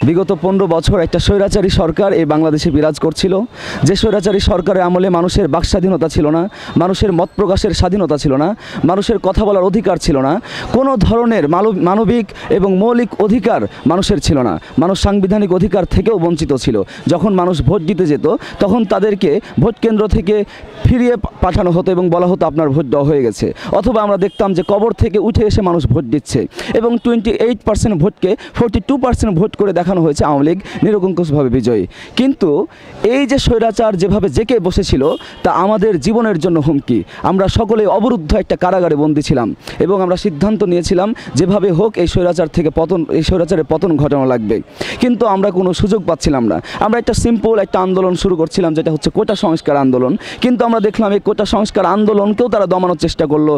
বিগত 15 বছর একটা স্বৈরাচারী সরকার এই বাংলাদেশে বিরাজ করছিল। যে স্বৈরাচারী সরকারের আমলে মানুষের বাক স্বাধীনতা ছিল না, মানুষের মত প্রকাশের স্বাধীনতা ছিল না, মানুষের কথা বলার অধিকার ছিল না, কোনো ধরনের মানবিক এবং মৌলিক অধিকার মানুষের ছিল না। মানুষ সাংবিধানিক অধিকার থেকেও বঞ্চিত ছিল। যখন মানুষ ভোট দিতে যেত তখন তাদেরকে ভোট কেন্দ্র থেকে ফিরিয়ে পাঠানো হতো এবং বলা হতো আপনার ভোট দেওয়া হয়ে গেছে। অথবা আমরা দেখতাম যে কবর থেকে উঠে এসে মানুষ ভোট দিচ্ছে এবং 28% ভোটকে 42% ভোট করে দেখানো হয়েছে আওয়ামী লীগ নিরঙ্কুশভাবে বিজয়ী। কিন্তু এই যে স্বৈরাচার যেভাবে জেঁকে বসেছিল তা আমাদের জীবনের জন্য হুমকি। আমরা সকলে অবরুদ্ধ একটা কারাগারে বন্দী ছিলাম এবং আমরা সিদ্ধান্ত নিয়েছিলাম যেভাবে হোক এই স্বৈরাচারের পতন ঘটানো লাগবে। কিন্তু আমরা কোনো সুযোগ পাচ্ছিলাম না। আমরা একটা সিম্পল একটা আন্দোলন শুরু করছিলাম, যেটা হচ্ছে কোটা সংস্কার আন্দোলন। কিন্তু আমরা দেখলাম এই কোটা সংস্কার আন্দোলনকেও তারা দমানোর চেষ্টা করলো।